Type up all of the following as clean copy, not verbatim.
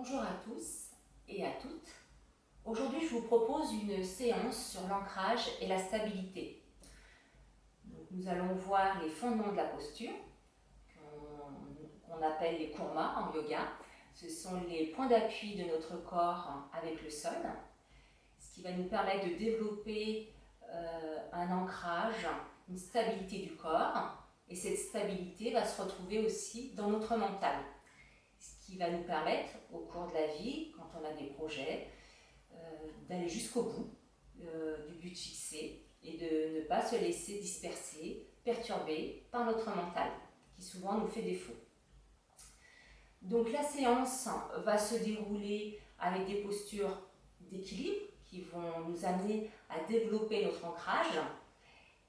Bonjour à tous et à toutes. Aujourd'hui, je vous propose une séance sur l'ancrage et la stabilité. Donc, nous allons voir les fondements de la posture, qu'on appelle les kurmas en yoga. Ce sont les points d'appui de notre corps avec le sol, ce qui va nous permettre de développer un ancrage, une stabilité du corps. Et cette stabilité va se retrouver aussi dans notre mental, ce qui va nous permettre, au cours de la vie, quand on a des projets, d'aller jusqu'au bout du but fixé et de ne pas se laisser disperser, perturber par notre mental, qui souvent nous fait défaut. Donc la séance va se dérouler avec des postures d'équilibre qui vont nous amener à développer notre ancrage,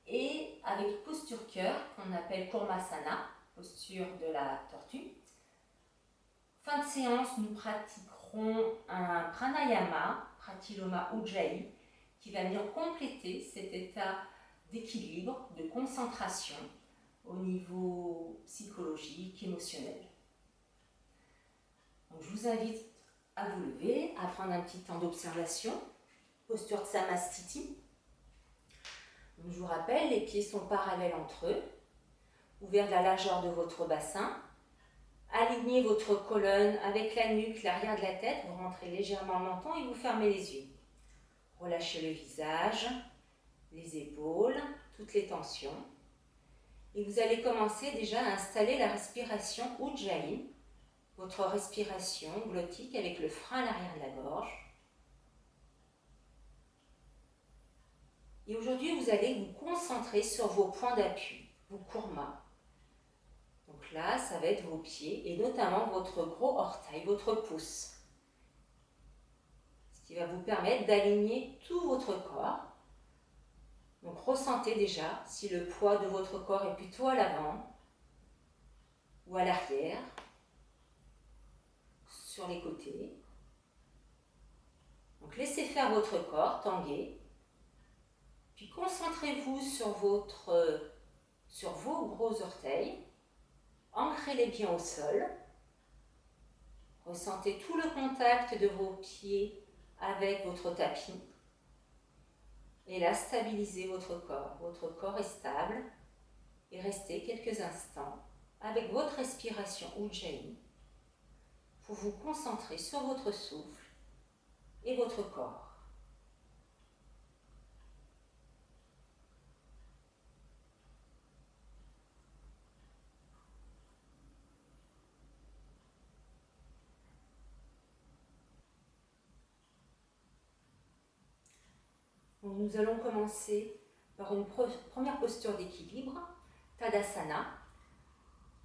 et avec posture cœur qu'on appelle Kurmasana, posture de la tortue. Fin de séance, nous pratiquerons un pranayama, Pratiloma Ujjayi, qui va venir compléter cet état d'équilibre, de concentration au niveau psychologique, émotionnel. Donc, je vous invite à vous lever, à prendre un petit temps d'observation, posture de Samastiti. Donc, je vous rappelle, les pieds sont parallèles entre eux, ouverts de la largeur de votre bassin. Alignez votre colonne avec la nuque, l'arrière de la tête, vous rentrez légèrement le menton et vous fermez les yeux. Relâchez le visage, les épaules, toutes les tensions. Et vous allez commencer déjà à installer la respiration Ujjayi, votre respiration glottique avec le frein à l'arrière de la gorge. Et aujourd'hui, vous allez vous concentrer sur vos points d'appui, vos kurmas. Donc là, ça va être vos pieds et notamment votre gros orteil, votre pouce. Ce qui va vous permettre d'aligner tout votre corps. Donc ressentez déjà si le poids de votre corps est plutôt à l'avant ou à l'arrière, sur les côtés. Donc laissez faire votre corps, tanguez. Puis concentrez-vous sur vos gros orteils. Ancrez-les bien au sol. Ressentez tout le contact de vos pieds avec votre tapis. Et là, stabilisez votre corps. Votre corps est stable. Et restez quelques instants avec votre respiration Ujjayi pour vous concentrer sur votre souffle et votre corps. Donc, nous allons commencer par une première posture d'équilibre, Tadasana.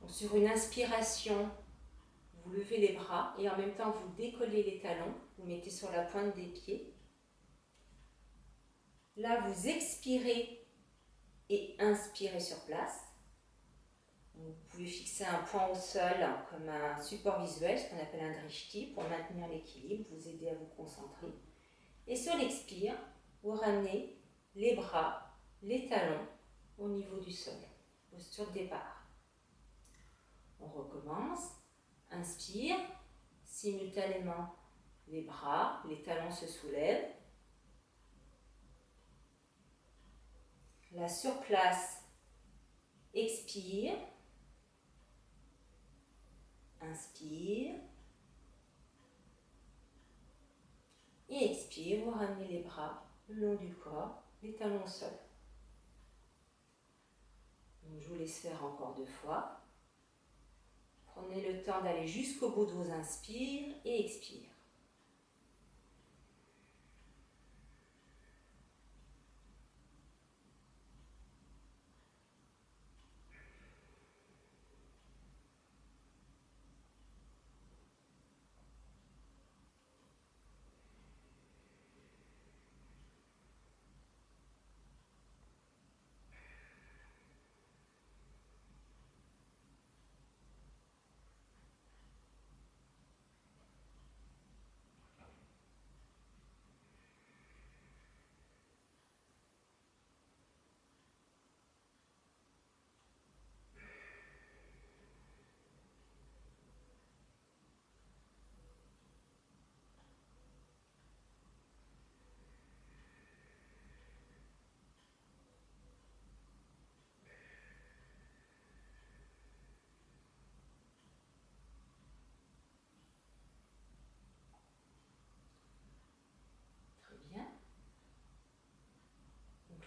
Donc, sur une inspiration, vous levez les bras et en même temps vous décollez les talons, vous mettez sur la pointe des pieds. Là, vous expirez et inspirez sur place. Vous pouvez fixer un point au sol comme un support visuel, ce qu'on appelle un drishti, pour maintenir l'équilibre, vous aider à vous concentrer. Et sur l'expire, vous ramenez les bras, les talons au niveau du sol. Posture de départ. On recommence. Inspire. Simultanément, les bras, les talons se soulèvent. Là, sur place, expire. Inspire. Et expire, vous ramenez les bras le long du corps, les talons au sol. Donc, je vous laisse faire encore 2 fois. Prenez le temps d'aller jusqu'au bout de vos inspires et expire.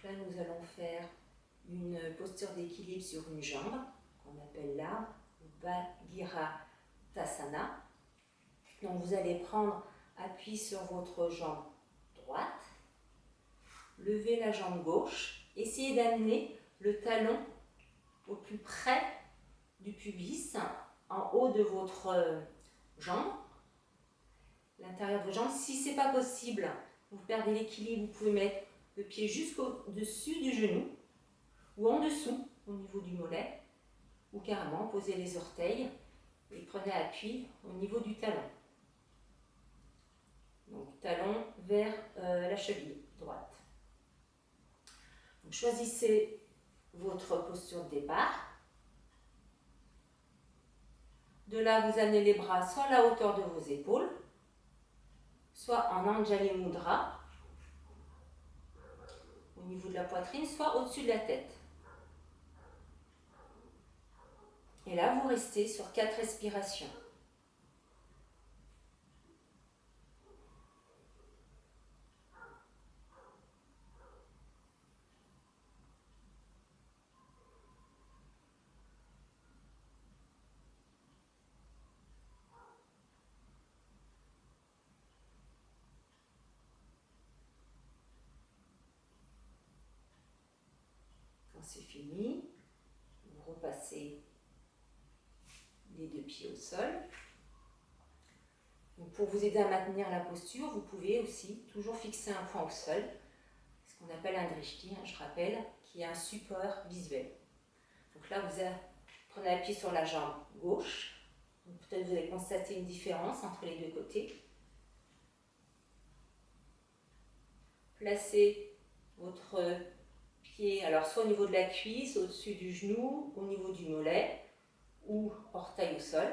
là, nous allons faire une posture d'équilibre sur une jambe, qu'on appelle l'arbre, Bhagirattasana. Donc vous allez prendre appui sur votre jambe droite, lever la jambe gauche, essayez d'amener le talon au plus près du pubis, en haut de votre jambe, l'intérieur de vos jambes. Si ce n'est pas possible, vous perdez l'équilibre, vous pouvez mettre le pied jusqu'au-dessus du genou ou en dessous, au niveau du mollet, ou carrément posez les orteils et prenez appui au niveau du talon. Donc talon vers la cheville droite. Donc, choisissez votre posture de départ. De là, vous amenez les bras soit à la hauteur de vos épaules, soit en Anjali Mudra, au niveau de la poitrine, soit au-dessus de la tête. Et là, vous restez sur 4 respirations. Quand c'est fini, vous repassez les 2 pieds au sol. Donc pour vous aider à maintenir la posture, vous pouvez aussi toujours fixer un point au sol, ce qu'on appelle un drishti, je rappelle, qui est un support visuel. Donc là, vous prenez appui sur la jambe gauche. Peut-être vous allez constater une différence entre les 2 côtés. Placez votre pied, alors soit au niveau de la cuisse, au-dessus du genou, au niveau du mollet ou orteil au sol.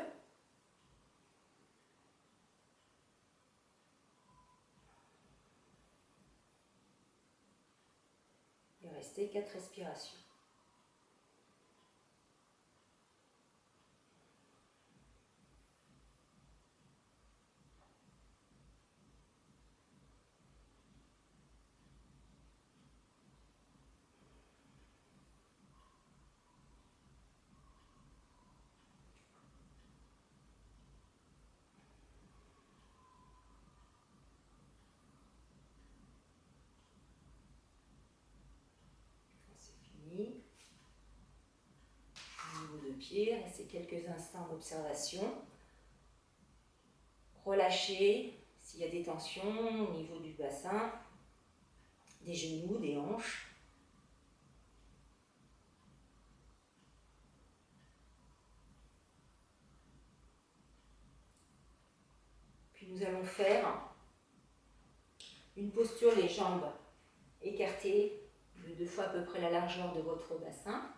Et restez 4 respirations. Restez quelques instants d'observation. Relâchez s'il y a des tensions au niveau du bassin, des genoux, des hanches. Puis nous allons faire une posture, les jambes écartées de 2 fois à peu près la largeur de votre bassin.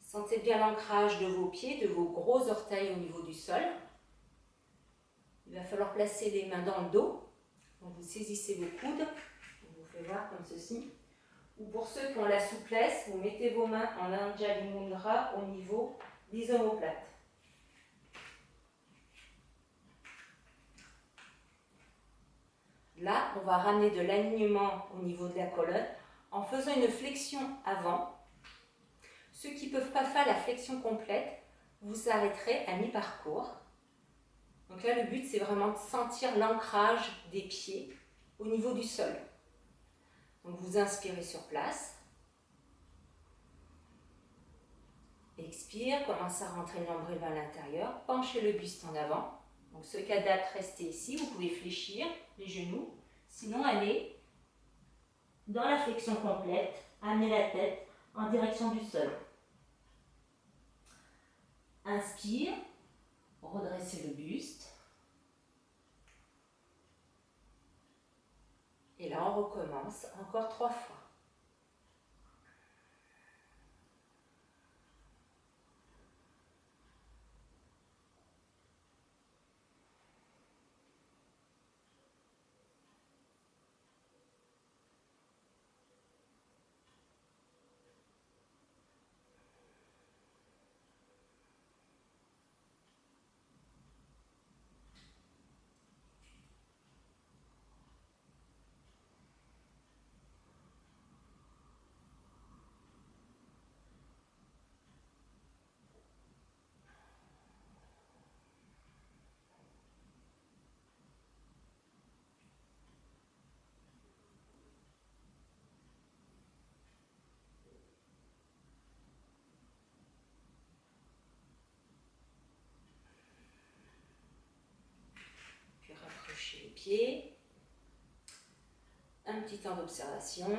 Sentez bien l'ancrage de vos pieds, de vos gros orteils au niveau du sol. Il va falloir placer les mains dans le dos. Donc vous saisissez vos coudes. Je vous fais voir comme ceci. Ou pour ceux qui ont la souplesse, vous mettez vos mains en Anjali Mudra au niveau des omoplates. Là, on va ramener de l'alignement au niveau de la colonne en faisant une flexion avant. Ceux qui ne peuvent pas faire la flexion complète, vous arrêterez à mi-parcours. Donc là, le but, c'est vraiment de sentir l'ancrage des pieds au niveau du sol. Donc vous inspirez sur place. Expire, commencez à rentrer le nombril vers l'intérieur. Penchez le buste en avant. Donc ceux qui adaptent, restez ici. Vous pouvez fléchir les genoux. Sinon, allez dans la flexion complète. Amenez la tête en direction du sol. Inspire, redressez le buste. Et là, on recommence encore 3 fois. pieds. Un petit temps d'observation.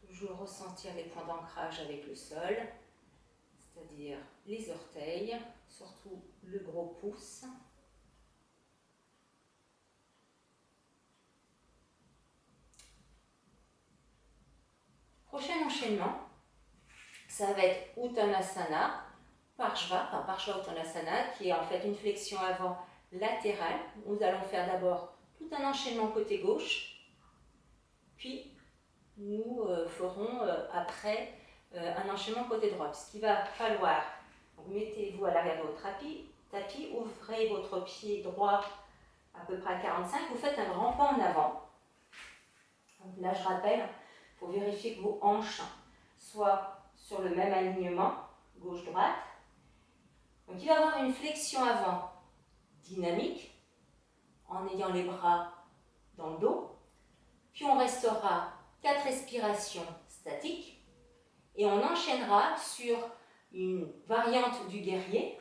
Toujours ressentir les points d'ancrage avec le sol, c'est-à-dire les orteils, surtout le gros pouce. Prochain enchaînement, ça va être Uttanasana, Parshva Uttanasana, qui est en fait une flexion avant latérale. Nous allons faire d'abord tout un enchaînement côté gauche, puis nous ferons après un enchaînement côté droit. Puisqu'il va falloir, donc mettez-vous à l'arrière de votre tapis, ouvrez votre pied droit à peu près à 45, vous faites un grand pas en avant. Donc là, je rappelle, il faut vérifier que vos hanches soient sur le même alignement, gauche-droite. Donc il va y avoir une flexion avant dynamique, en ayant les bras dans le dos. Puis on restera 4 respirations statiques et on enchaînera sur une variante du guerrier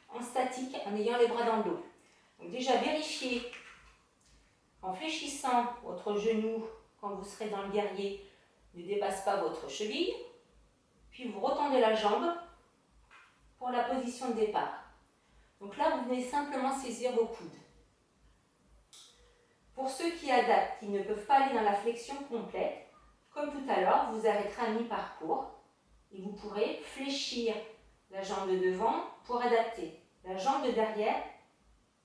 en statique en ayant les bras dans le dos. Donc déjà vérifiez en fléchissant votre genou quand vous serez dans le guerrier ne dépasse pas votre cheville. Puis vous retendez la jambe pour la position de départ. Donc là, vous venez simplement saisir vos coudes. Pour ceux qui adaptent, qui ne peuvent pas aller dans la flexion complète, comme tout à l'heure, vous arrêterez à mi-parcours et vous pourrez fléchir la jambe de devant pour adapter. La jambe de derrière,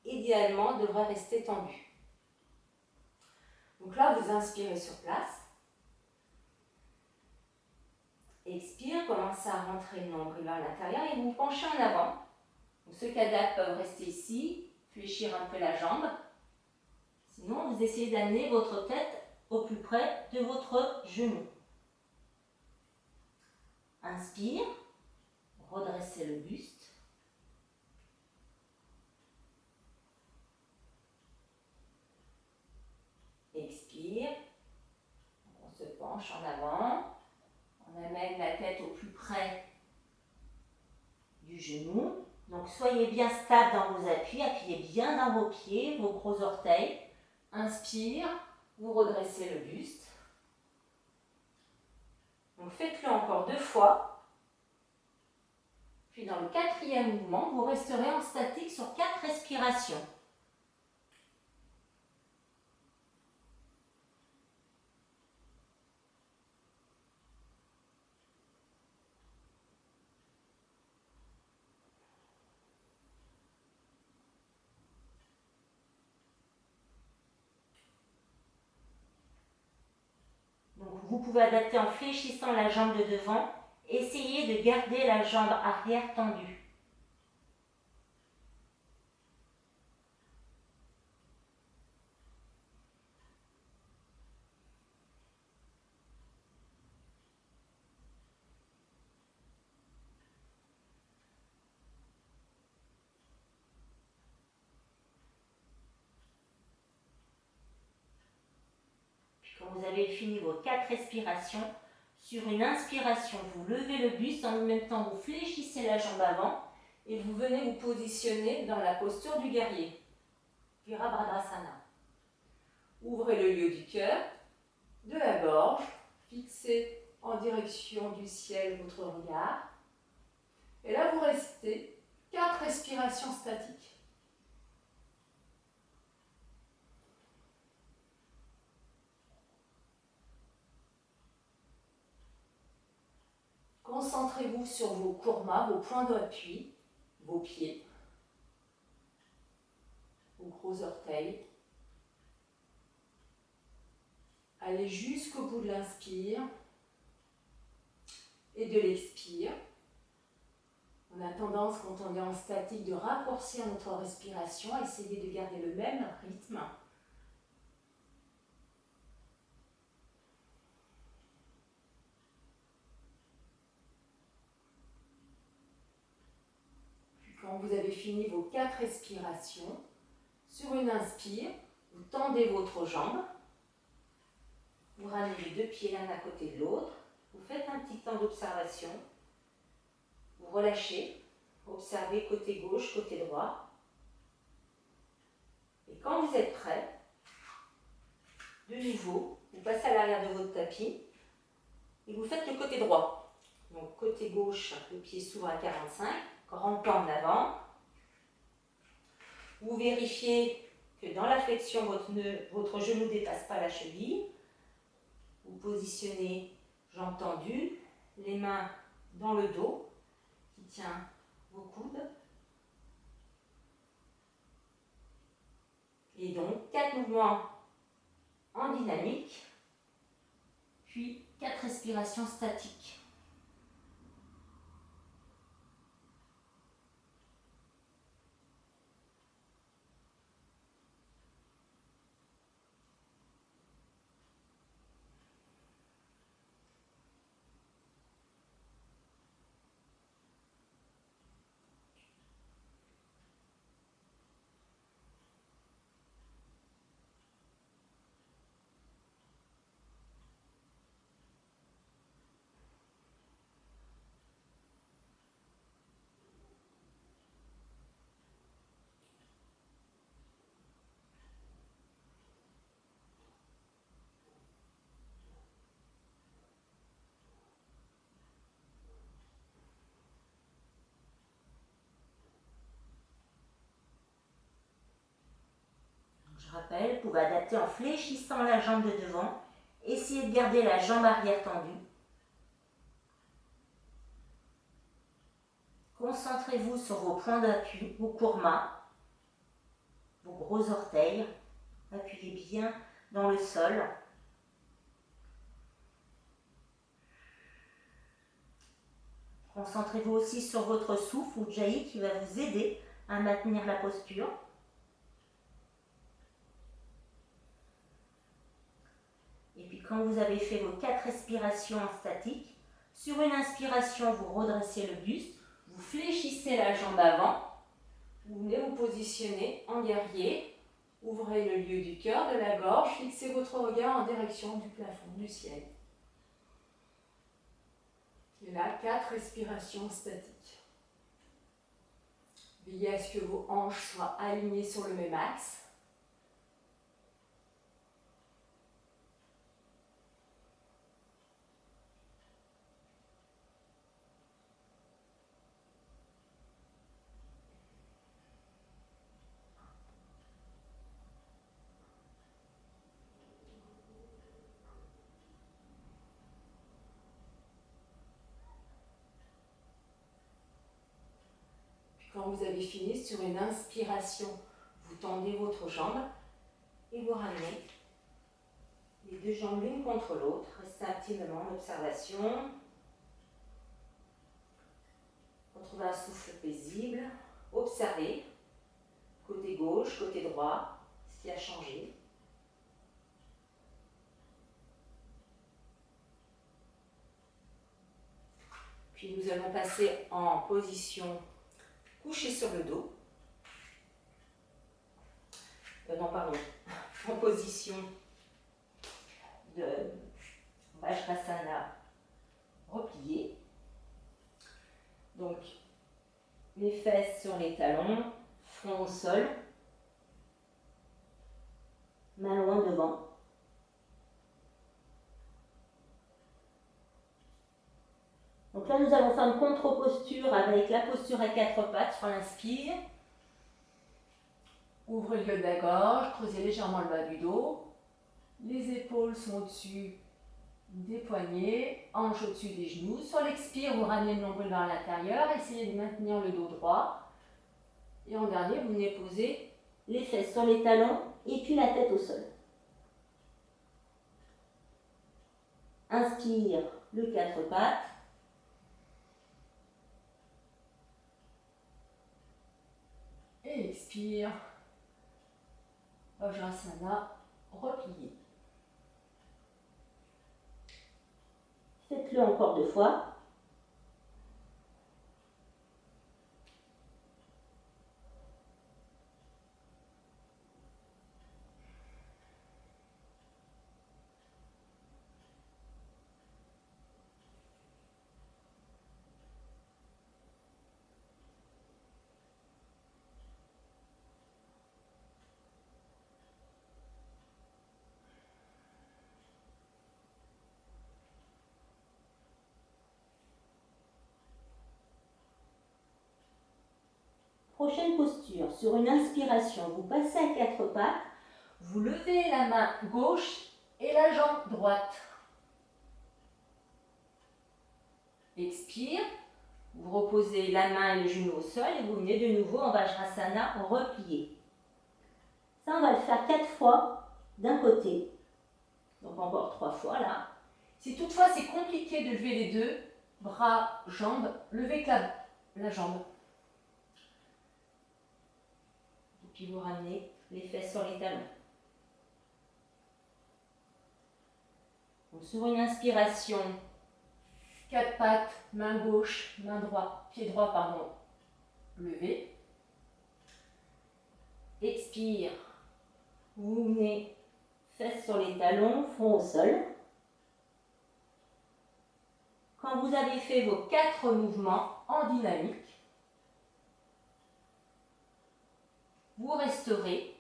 idéalement, devrait rester tendue. Donc là, vous inspirez sur place. Expire, commencez à rentrer le nombril vers l'intérieur et vous vous penchez en avant. Donc ceux qui adaptent peuvent rester ici, fléchir un peu la jambe. Sinon, vous essayez d'amener votre tête au plus près de votre genou. Inspire, redressez le buste. Expire, on se penche en avant. On amène la tête au plus près du genou. Donc soyez bien stable dans vos appuis, appuyez bien dans vos pieds, vos gros orteils. Inspire, vous redressez le buste. Donc faites-le encore 2 fois. Puis dans le 4e mouvement, vous resterez en statique sur 4 respirations. Donc vous pouvez adapter en fléchissant la jambe de devant. Essayez de garder la jambe arrière tendue. Quand vous avez fini vos 4 respirations, sur une inspiration, vous levez le buste, en même temps vous fléchissez la jambe avant et vous venez vous positionner dans la posture du guerrier. Virabhadrasana. Ouvrez le lieu du cœur, de la gorge, fixez en direction du ciel votre regard. Et là, vous restez 4 respirations statiques. Concentrez-vous sur vos kurmas, vos points d'appui, vos pieds, vos gros orteils. Allez jusqu'au bout de l'inspire et de l'expire. On a tendance, quand on est en statique, de raccourcir notre respiration, essayer de garder le même rythme. Quand vous avez fini vos 4 respirations, sur une inspire, vous tendez votre jambe, vous ramenez les 2 pieds l'un à côté de l'autre, vous faites un petit temps d'observation, vous Vous relâchez, observez côté gauche, côté droit. Et quand vous êtes prêt, de nouveau, vous passez à l'arrière de votre tapis et vous faites le côté droit. Donc côté gauche, le pied s'ouvre à 45, grand pas en avant. Vous vérifiez que dans la flexion, votre genou ne dépasse pas la cheville. Vous positionnez jambes tendues, les mains dans le dos qui tient vos coudes. Et donc 4 mouvements en dynamique, puis 4 respirations statiques. Je rappelle, vous pouvez adapter en fléchissant la jambe de devant. Essayez de garder la jambe arrière tendue. Concentrez-vous sur vos points d'appui, vos courmas, vos gros orteils. Appuyez bien dans le sol. Concentrez-vous aussi sur votre souffle ou Ujjayi qui va vous aider à maintenir la posture. Et puis quand vous avez fait vos 4 respirations en statique, sur une inspiration, vous redressez le buste, vous fléchissez la jambe avant, vous venez vous positionner en guerrier, ouvrez le lieu du cœur, de la gorge, fixez votre regard en direction du plafond, du ciel. Et là, 4 respirations statiques. Veillez à ce que vos hanches soient alignées sur le même axe. Quand vous avez fini, sur une inspiration, vous tendez votre jambe et vous ramenez les 2 jambes l'une contre l'autre. Restez un petit moment en observation. Retrouvez un souffle paisible. Observez, côté gauche, côté droit, ce qui a changé. Puis nous allons passer en position couché sur le dos. Non, pardon, en position de Vajrasana replié. Donc, les fesses sur les talons, front au sol, main loin devant. Donc là, nous allons faire une contre-posture avec la posture à 4 pattes sur l'inspire. Ouvrez le lieu de la gorge, creusez légèrement le bas du dos. Les épaules sont au-dessus des poignets, hanches au-dessus des genoux. Sur l'expire, vous ramenez le nombril vers l'intérieur. Essayez de maintenir le dos droit. Et en dernier, vous venez poser les fesses sur les talons et puis la tête au sol. Inspire le 4 pattes. Et expire. Vajrasana replié. Faites-le encore 2 fois. Prochaine posture. Sur une inspiration, vous passez à 4 pattes. Vous levez la main gauche et la jambe droite. Expire. Vous reposez la main et le genou au sol et vous venez de nouveau en Vajrasana replié. Ça, on va le faire 4 fois d'un côté. Donc encore 3 fois là. Si toutefois c'est compliqué de lever les deux, bras, jambes, levez la jambe. Et puis vous ramenez les fesses sur les talons. Donc sur une inspiration, 4 pattes, main gauche, main droite, pied droit, pardon, levé. Expire. Vous venez fesses sur les talons, front au sol. Quand vous avez fait vos 4 mouvements en dynamique, vous resterez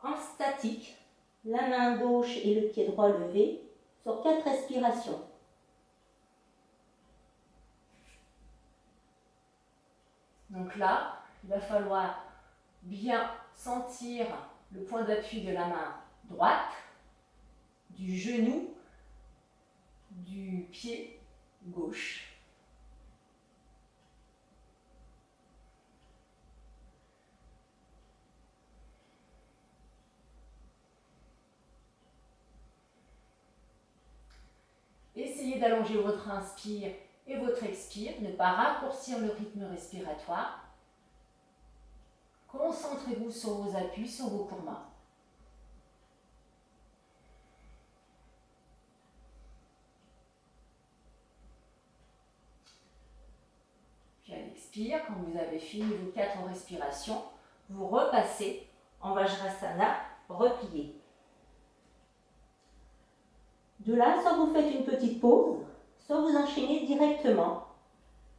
en statique, la main gauche et le pied droit levé sur 4 respirations. Donc là, il va falloir bien sentir le point d'appui de la main droite, du genou, du pied gauche. Essayez d'allonger votre inspire et votre expire, ne pas raccourcir le rythme respiratoire. Concentrez-vous sur vos appuis, sur vos courments. Puis à l'expire, quand vous avez fini vos 4 respirations, vous repassez en Vajrasana replié. De là, soit vous faites une petite pause, soit vous enchaînez directement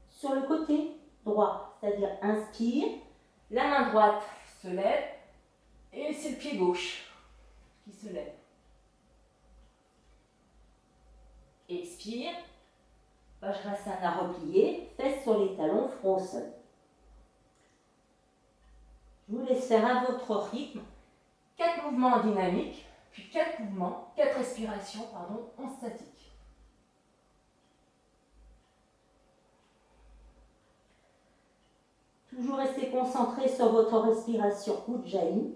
sur le côté droit. C'est-à-dire inspire, la main droite se lève et c'est le pied gauche qui se lève. Expire, Vajrasana replié, fesses sur les talons, front au sol. Je vous laisse faire à votre rythme 4 mouvements en dynamique, puis 4 respirations en statique. Toujours rester concentré sur votre respiration Ujjayi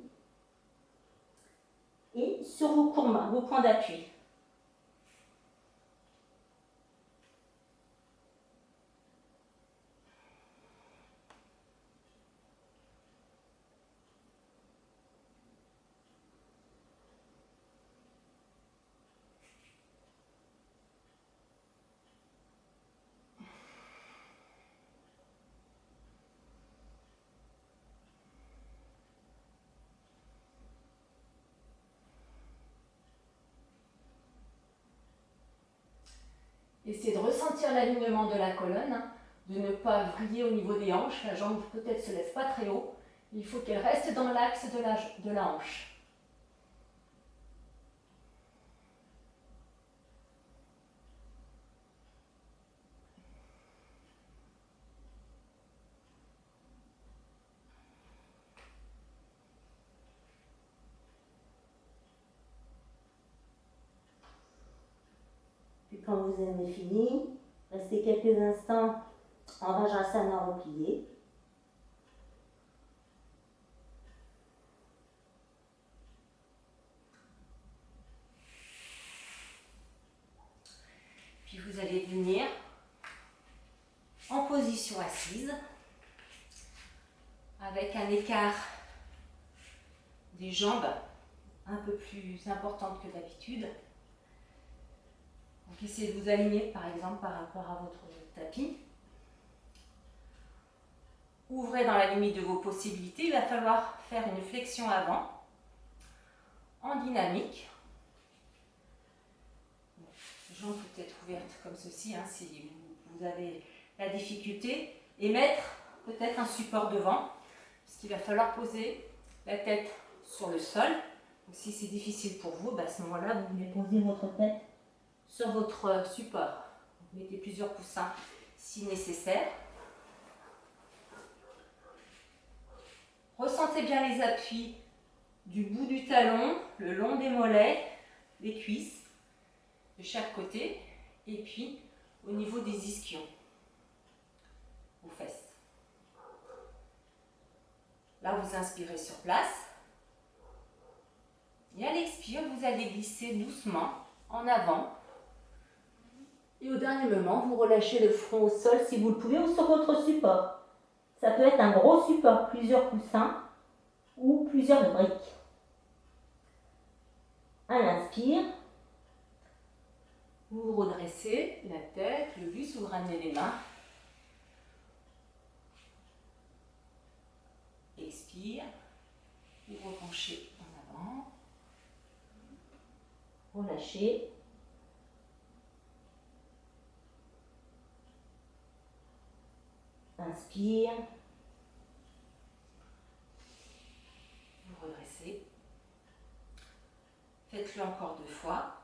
et sur vos courments, vos points d'appui. Essayez de ressentir l'alignement de la colonne, de ne pas vriller au niveau des hanches. La jambe peut-être se lève pas très haut. Il faut qu'elle reste dans l'axe de la hanche. Puis quand vous avez fini, restez quelques instants en Vajrasana replié. Puis vous allez venir en position assise avec un écart des jambes un peu plus importante que d'habitude. Donc essayez de vous aligner par exemple par rapport à votre tapis. Ouvrez dans la limite de vos possibilités. Il va falloir faire une flexion avant en dynamique. Jambes peut-être ouvertes comme ceci si vous avez la difficulté. Et mettre peut-être un support devant, puisqu'il va falloir poser la tête sur le sol. Donc, si c'est difficile pour vous, à ce moment-là, vous venez poser votre tête sur votre support. Vous mettez plusieurs coussins si nécessaire. Ressentez bien les appuis du bout du talon, le long des mollets, des cuisses, de chaque côté, et puis au niveau des ischions, aux fesses. Là, vous inspirez sur place. Et à l'expire, vous allez glisser doucement en avant. Et au dernier moment, vous relâchez le front au sol si vous le pouvez ou sur votre support. Ça peut être un gros support, plusieurs coussins ou plusieurs briques. À l'inspire, vous vous redressez la tête, le buste, vous ramenez les mains. Expire, vous repenchez en avant. relâchez. Inspire. Vous redressez. Faites-le encore 2 fois.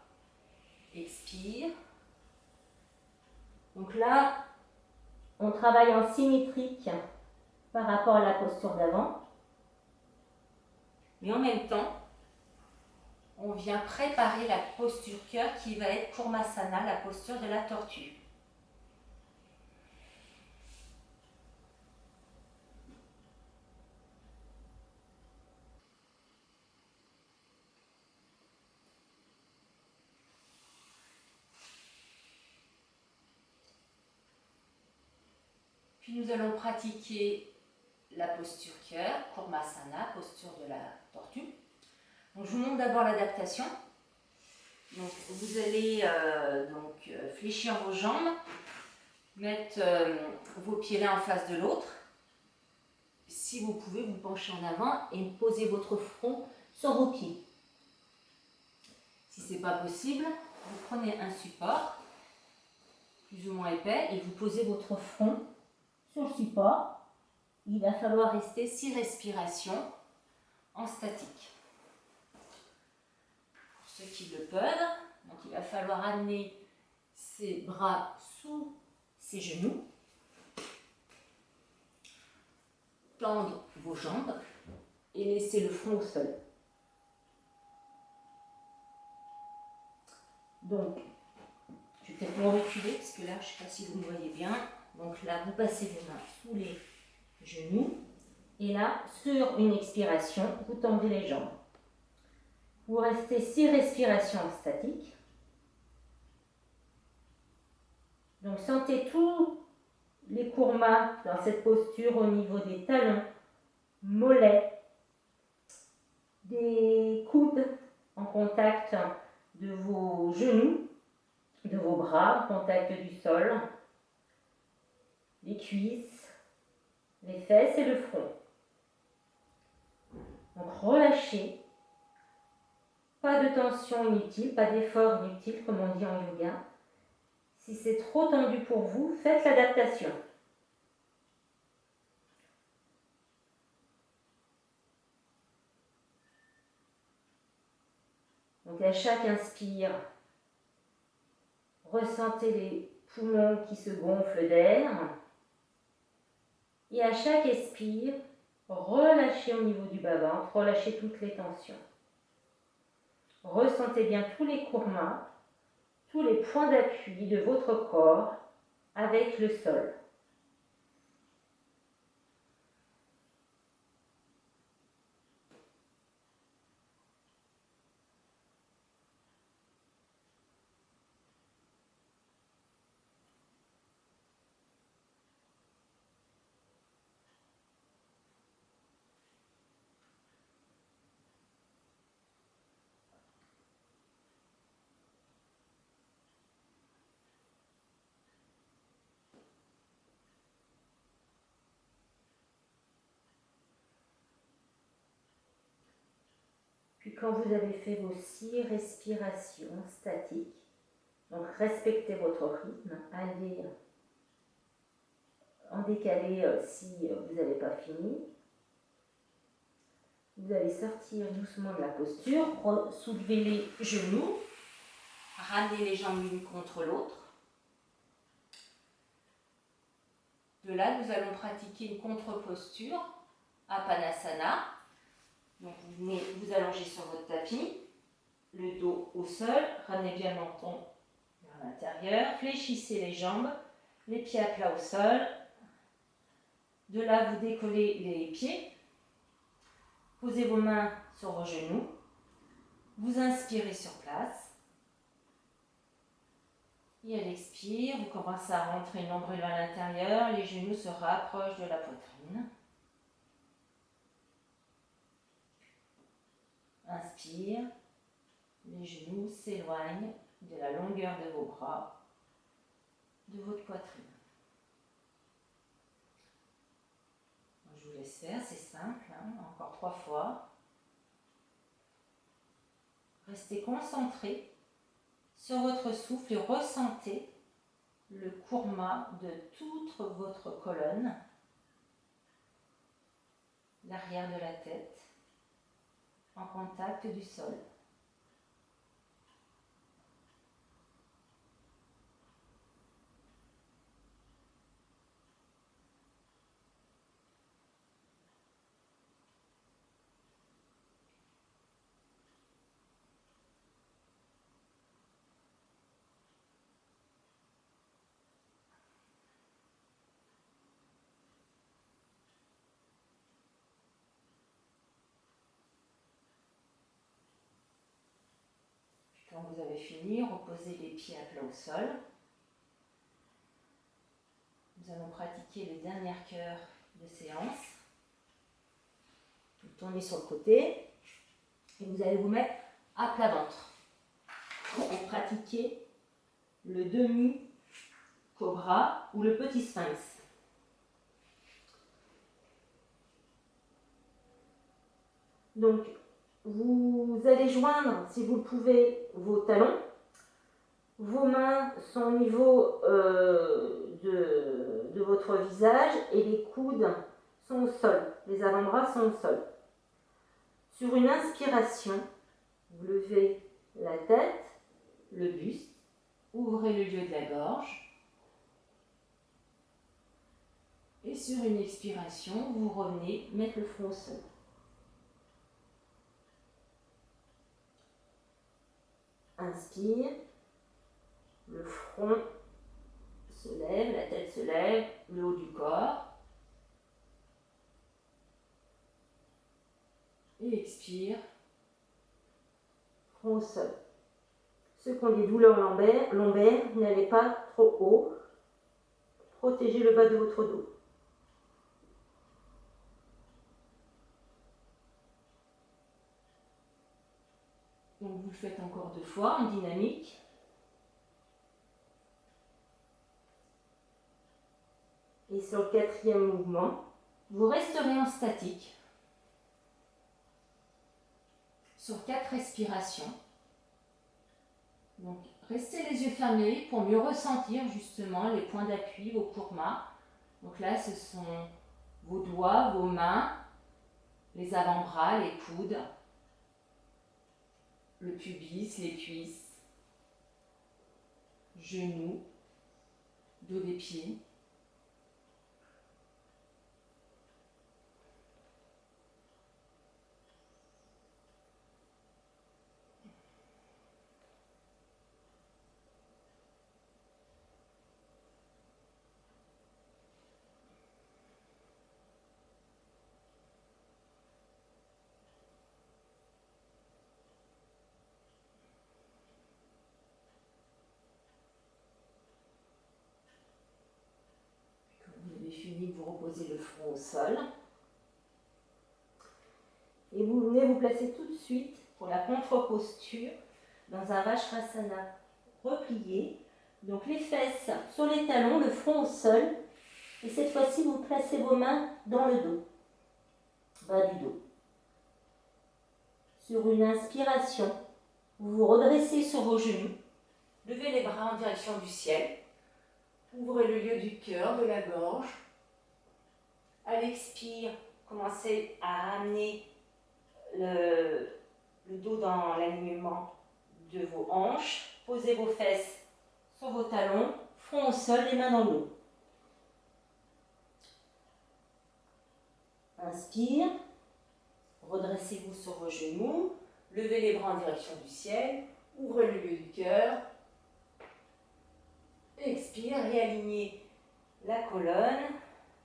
Expire. Donc là, on travaille en symétrique par rapport à la posture d'avant. Mais en même temps, on vient préparer la posture cœur qui va être Kurmasana, la posture de la tortue. Puis nous allons pratiquer la posture cœur, Kurmasana, posture de la tortue. Donc, je vous montre d'abord l'adaptation. Donc, vous allez fléchir vos jambes, mettre vos pieds l'un en face de l'autre. Si vous pouvez, vous penchez en avant et posez votre front Sur vos pieds. Si ce n'est pas possible, vous prenez un support plus ou moins épais et vous posez votre front Sur le support, Il va falloir rester 6 respirations en statique. Pour ceux qui le peuvent, donc il va falloir amener ses bras sous ses genoux, tendre vos jambes et laisser le front au sol. donc Je vais peut-être me reculer parce que là, je ne sais pas si vous me voyez bien. Donc là, vous passez les mains sous les genoux. et là, sur une expiration, vous tendez les jambes. Vous restez 6 respirations statiques. Donc sentez tous les kurmas dans cette posture au niveau des talons, mollets, des coudes en contact de vos genoux, de vos bras en contact du sol, les cuisses, les fesses et le front. Donc relâchez, pas de tension inutile, pas d'effort inutile comme on dit en yoga. Si c'est trop tendu pour vous, faites l'adaptation. Donc à chaque inspire, ressentez les poumons qui se gonflent d'air. Et à chaque expire, relâchez au niveau du bas-ventre, relâchez toutes les tensions. Ressentez bien tous les kurmas, tous les points d'appui de votre corps avec le sol. Puis quand vous avez fait vos 6 respirations statiques, donc respectez votre rythme, allez en décaler si vous n'avez pas fini. Vous allez sortir doucement de la posture, soulevez les genoux, Ramenez les jambes l'une contre l'autre. De là, nous allons pratiquer une contre-posture Apanasana. Donc vous venez vous allonger sur votre tapis, le dos au sol, ramenez bien le menton vers l'intérieur, fléchissez les jambes, les pieds à plat au sol. De là, vous décollez les pieds, posez vos mains sur vos genoux, vous inspirez sur place. Et à l'expire, vous commencez à rentrer l'ombrelle à l'intérieur, les genoux se rapprochent de la poitrine. Inspire, les genoux s'éloignent de la longueur de vos bras, de votre poitrine. Je vous laisse faire, c'est simple, hein. Encore 3 fois. Restez concentré sur votre souffle et ressentez le courma de toute votre colonne, l'arrière de la tête, en contact du sol. Quand vous avez fini, reposez les pieds à plat au sol. Nous allons pratiquer les dernières cœurs de séance. Vous tournez sur le côté et vous allez vous mettre à plat ventre pour pratiquer le demi-cobra ou le petit sphinx. Donc, vous allez joindre, si vous le pouvez, vos talons. Vos mains sont au niveau de votre visage et les coudes sont au sol. Les avant-bras sont au sol. Sur une inspiration, vous levez la tête, le buste, ouvrez le lieu de la gorge. Et sur une expiration, vous revenez mettre le front au sol. Inspire, le front se lève, la tête se lève, le haut du corps. Et expire, front au sol. Ceux qui ont des douleurs lombaires, n'allez pas trop haut. Protégez le bas de votre dos. Donc vous le faites encore 2 fois en dynamique. Et sur le 4e mouvement, vous resterez en statique sur 4 respirations. Donc restez les yeux fermés pour mieux ressentir justement les points d'appui, vos courmas. Donc là, ce sont vos doigts, vos mains, les avant-bras, les coudes, le pubis, les cuisses, genoux, dos des pieds. Fini, vous reposez le front au sol. Et vous venez vous placer tout de suite pour la contre-posture dans un Vajrasana replié. Donc les fesses sur les talons, le front au sol. Et cette fois-ci, vous placez vos mains dans le dos, bas du dos. Sur une inspiration, vous vous redressez sur vos genoux. Levez les bras en direction du ciel. Ouvrez le lieu du cœur, de la gorge. À l'expire, commencez à amener le dos dans l'alignement de vos hanches. Posez vos fesses sur vos talons, front au sol, les mains dans l'eau. Inspire. Redressez-vous sur vos genoux. Levez les bras en direction du ciel. Ouvrez le lieu du cœur. Expire. Réalignez la colonne,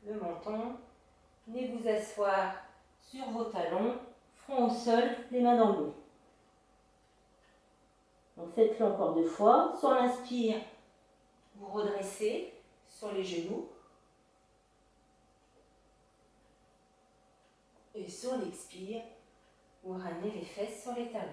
le menton. Venez vous asseoir sur vos talons. Front au sol, les mains dans le dos. Donc faites-le encore 2 fois. Sur l'inspire, vous redressez sur les genoux. Et sur l'expire, vous ramenez les fesses sur les talons.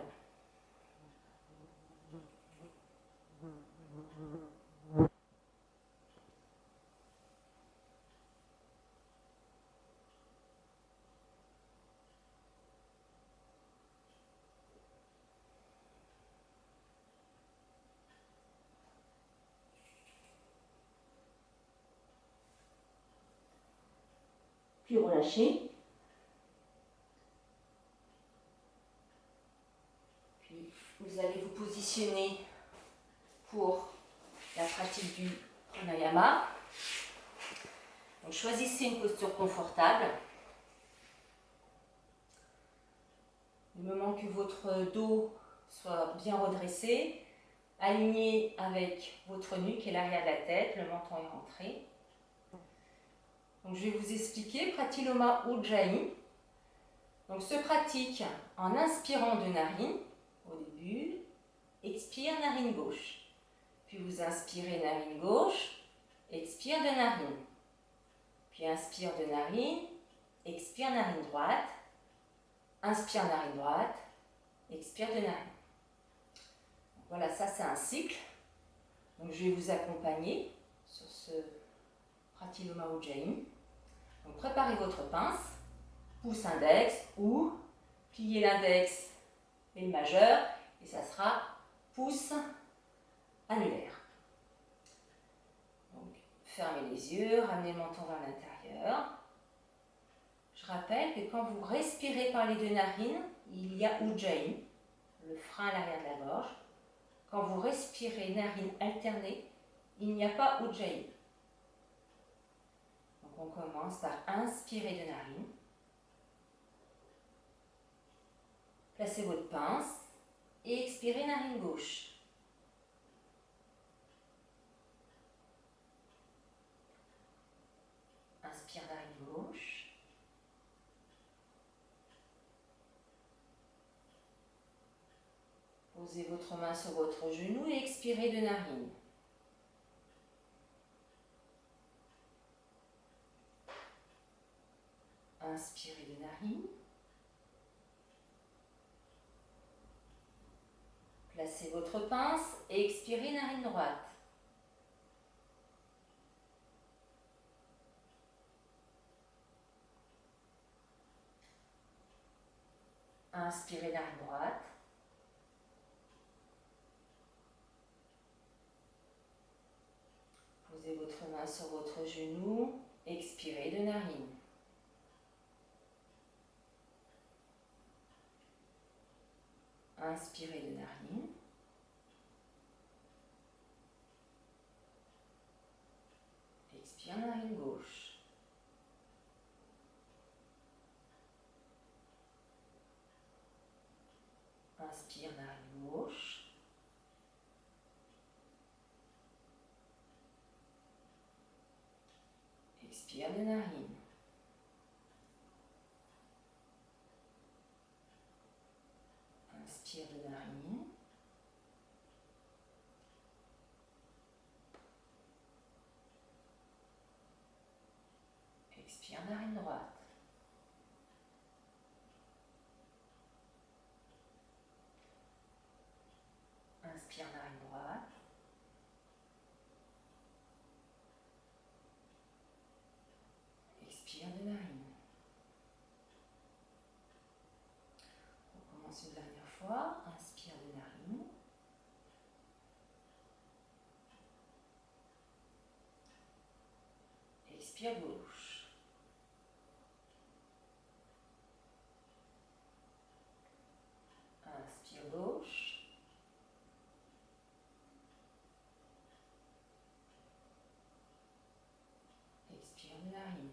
Puis relâchez. Puis vous allez vous positionner pour la pratique du pranayama. Donc choisissez une posture confortable. Du moment que votre dos soit bien redressé, aligné avec votre nuque et l'arrière de la tête, le menton est rentré. Donc, je vais vous expliquer Pratiloma Ujjayi. Donc, se pratique en inspirant de narine au début, expire narine gauche. Puis vous inspirez narine gauche, expire de narine. Puis inspire de narine, expire narine droite, inspire narine droite, expire de narine. Voilà, ça c'est un cycle. Donc, je vais vous accompagner sur ce Pratiloma Ujjayi. Donc, préparez votre pince, pouce index ou pliez l'index et le majeur et ça sera pouce annulaire. Donc, fermez les yeux, ramenez le menton vers l'intérieur. Je rappelle que quand vous respirez par les 2 narines, il y a Ujjayi, le frein à l'arrière de la gorge. Quand vous respirez narines alternées, il n'y a pas Ujjayi. Donc on commence par inspirer de narine. Placez votre pince et expirez narine gauche. Inspire narine gauche. Posez votre main sur votre genou et expirez de narine. Inspirez de narine. Placez votre pince et expirez narine droite. Inspirez narine droite. Posez votre main sur votre genou. Expirez de narine. Inspirez de narine. Expire narine gauche. Inspire narine gauche. Expire de narine. Inspire de narine. Expire narine droite. Inspire narine droite. Expire de narine. On commence une dernière fois. Inspire de narine. Expire gauche. Inspire gauche. Expire de narine.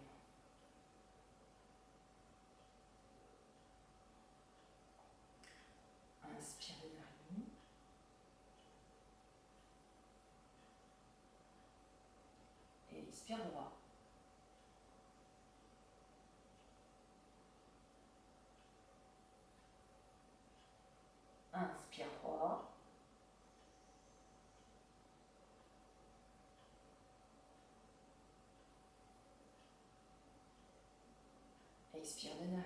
Inspire droit. Inspire droit. Expire de narine.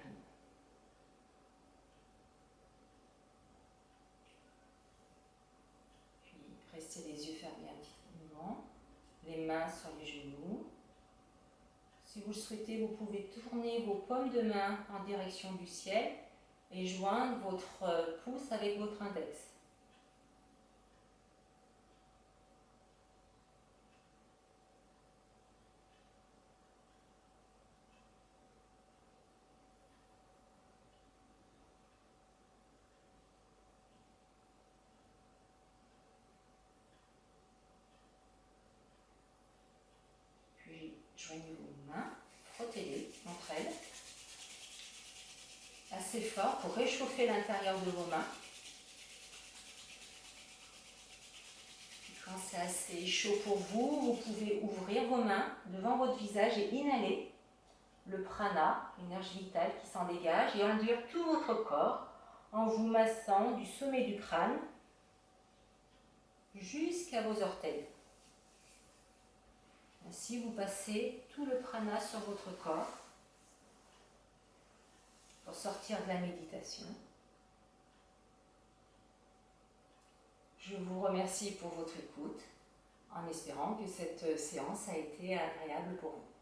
Puis restez les yeux fermés un petit moment. Les mains sur les genoux. Si vous le souhaitez, vous pouvez tourner vos paumes de main en direction du ciel et joindre votre pouce avec votre index. Puis joignez vos mains, frottez-les entre elles assez fort pour réchauffer l'intérieur de vos mains. Quand c'est assez chaud pour vous, vous pouvez ouvrir vos mains devant votre visage et inhaler le prana, l'énergie vitale qui s'en dégage, et enduire tout votre corps en vous massant du sommet du crâne jusqu'à vos orteils. Ainsi, vous passez tout le prana sur votre corps pour sortir de la méditation. Je vous remercie pour votre écoute, en espérant que cette séance a été agréable pour vous.